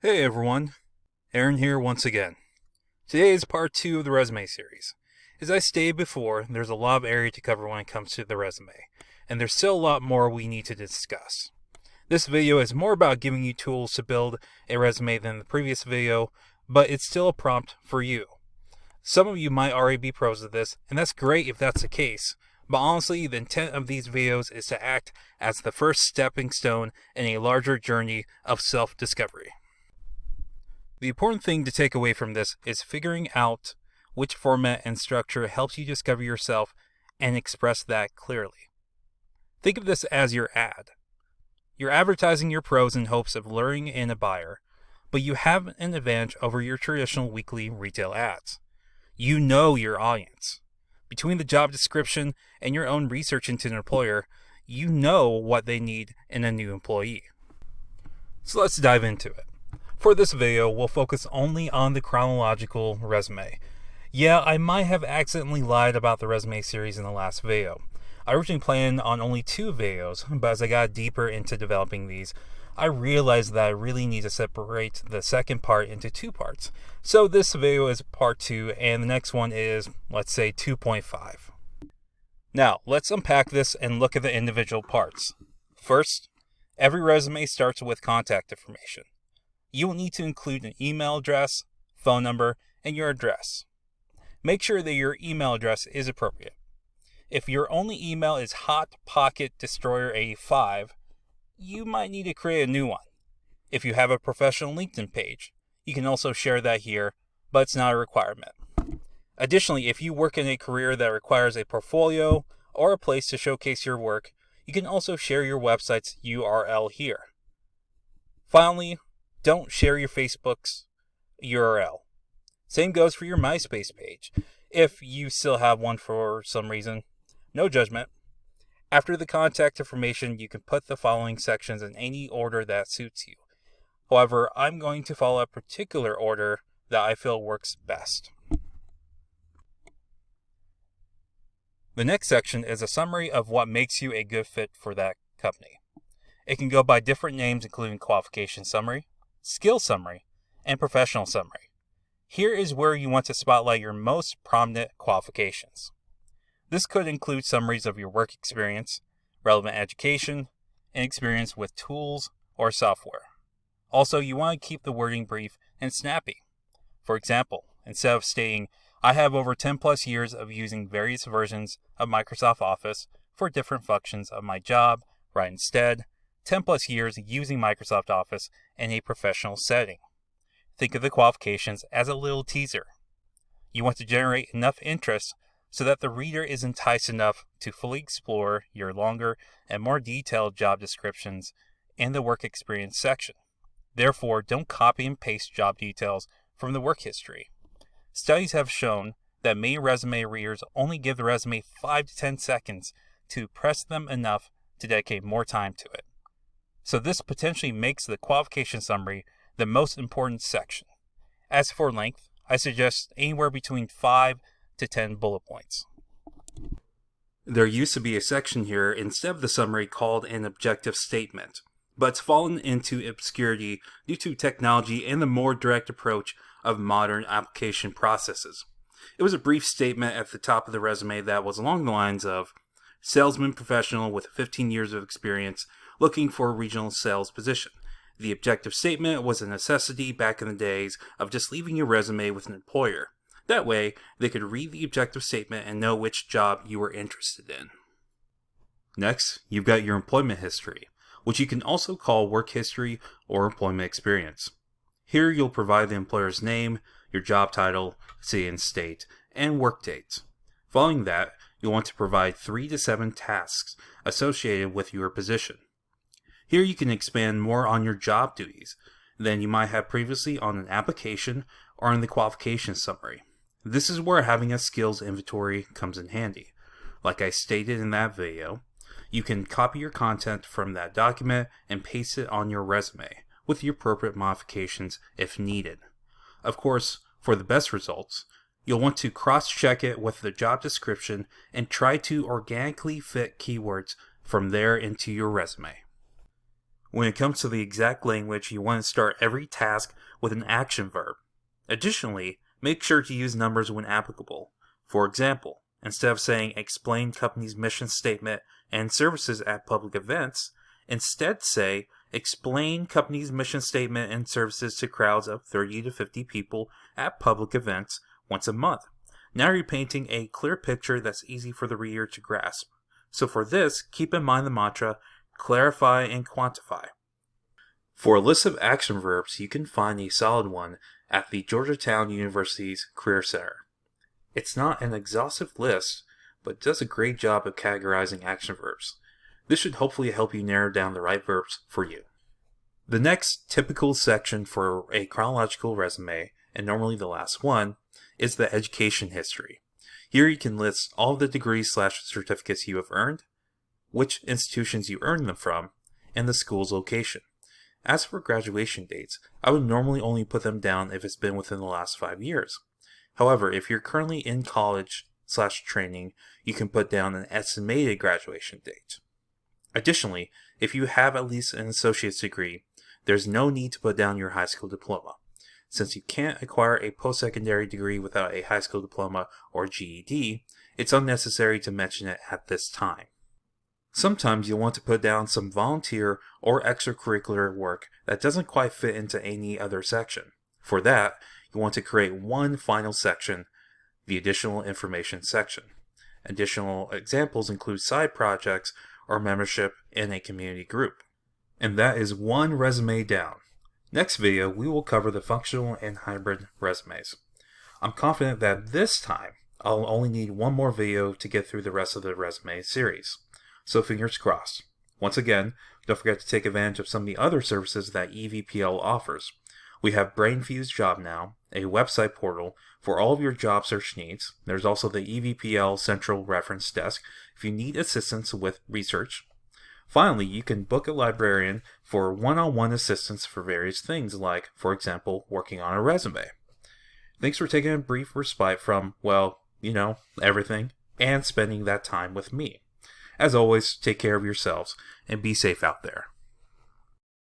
Hey everyone, Aaron here once again. Today is part 2 of the resume series. As I stated before, there's a lot of area to cover when it comes to the resume, and there's still a lot more we need to discuss. This video is more about giving you tools to build a resume than the previous video, but it's still a prompt for you. Some of you might already be pros at this, and that's great if that's the case, but honestly, the intent of these videos is to act as the first stepping stone in a larger journey of self-discovery. The important thing to take away from this is figuring out which format and structure helps you discover yourself and express that clearly. Think of this as your ad. You're advertising your pros in hopes of luring in a buyer, but you have an advantage over your traditional weekly retail ads. You know your audience. Between the job description and your own research into an employer, you know what they need in a new employee. So let's dive into it. For this video, we'll focus only on the chronological resume. Yeah, I might have accidentally lied about the resume series in the last video. I originally planned on only 2 videos, but as I got deeper into developing these, I realized that I really need to separate the second part into 2 parts. So this video is part 2, and the next one is, let's say, 2.5. Now, let's unpack this and look at the individual parts. First, every resume starts with contact information. You will need to include an email address, phone number, and your address. Make sure that your email address is appropriate. If your only email is Hot Pocket Destroyer 85, you might need to create a new one. If you have a professional LinkedIn page, you can also share that here, but it's not a requirement. Additionally, if you work in a career that requires a portfolio or a place to showcase your work, you can also share your website's URL here. Finally, don't share your Facebook's URL. Same goes for your MySpace page, if you still have one for some reason. No judgment. After the contact information, you can put the following sections in any order that suits you. However, I'm going to follow a particular order that I feel works best. The next section is a summary of what makes you a good fit for that company. It can go by different names, including Qualification Summary, Skill Summary, and Professional Summary. Here is where you want to spotlight your most prominent qualifications. This could include summaries of your work experience, relevant education, and experience with tools or software. Also, you want to keep the wording brief and snappy. For example, instead of stating, I have over 10 plus years of using various versions of Microsoft Office for different functions of my job, write instead, 10 plus years using Microsoft Office in a professional setting. Think of the qualifications as a little teaser. You want to generate enough interest so that the reader is enticed enough to fully explore your longer and more detailed job descriptions in the work experience section. Therefore, don't copy and paste job details from the work history. Studies have shown that many resume readers only give the resume 5 to 10 seconds to press them enough to dedicate more time to it. So this potentially makes the qualification summary the most important section. As for length, I suggest anywhere between 5 to 10 bullet points. There used to be a section here instead of the summary called an objective statement, but it's fallen into obscurity due to technology and the more direct approach of modern application processes. It was a brief statement at the top of the resume that was along the lines of, salesman professional with 15 years of experience looking for a regional sales position. The objective statement was a necessity back in the days of just leaving your resume with an employer. That way, they could read the objective statement and know which job you were interested in. Next, you've got your employment history, which you can also call work history or employment experience. Here you'll provide the employer's name, your job title, city and state, and work dates. Following that, you'll want to provide 3 to 7 tasks associated with your position. Here you can expand more on your job duties than you might have previously on an application or in the qualification summary. This is where having a skills inventory comes in handy. Like I stated in that video, you can copy your content from that document and paste it on your resume with the appropriate modifications if needed. Of course, for the best results, you'll want to cross-check it with the job description and try to organically fit keywords from there into your resume. When it comes to the exact language, you want to start every task with an action verb. Additionally, make sure to use numbers when applicable. For example, instead of saying explain company's mission statement and services at public events, instead say explain company's mission statement and services to crowds of 30 to 50 people at public events once a month. Now you're painting a clear picture that's easy for the reader to grasp. So for this, keep in mind the mantra, clarify and quantify. For a list of action verbs, you can find a solid one at the Georgetown University's Career Center. It's not an exhaustive list, but it does a great job of categorizing action verbs. This should hopefully help you narrow down the right verbs for you. The next typical section for a chronological resume, and normally the last one, is the education history. Here you can list all of the degrees/certificates you have earned, which institutions you earned them from, and the school's location. As for graduation dates, I would normally only put them down if it's been within the last 5 years. However, if you're currently in college/training, you can put down an estimated graduation date. Additionally, if you have at least an associate's degree, there's no need to put down your high school diploma. Since you can't acquire a post-secondary degree without a high school diploma or GED, it's unnecessary to mention it at this time. Sometimes you'll want to put down some volunteer or extracurricular work that doesn't quite fit into any other section. For that, you want to create one final section, the additional information section. Additional examples include side projects or membership in a community group. And that is one resume down. Next video, we will cover the functional and hybrid resumes. I'm confident that this time, I'll only need one more video to get through the rest of the resume series. So fingers crossed. Once again, don't forget to take advantage of some of the other services that EVPL offers. We have BrainFuse Job Now, a website portal for all of your job search needs. There's also the EVPL Central Reference Desk if you need assistance with research. Finally, you can book a librarian for one-on-one assistance for various things like, for example, working on a resume. Thanks for taking a brief respite from, well, everything, and spending that time with me. As always, take care of yourselves and be safe out there.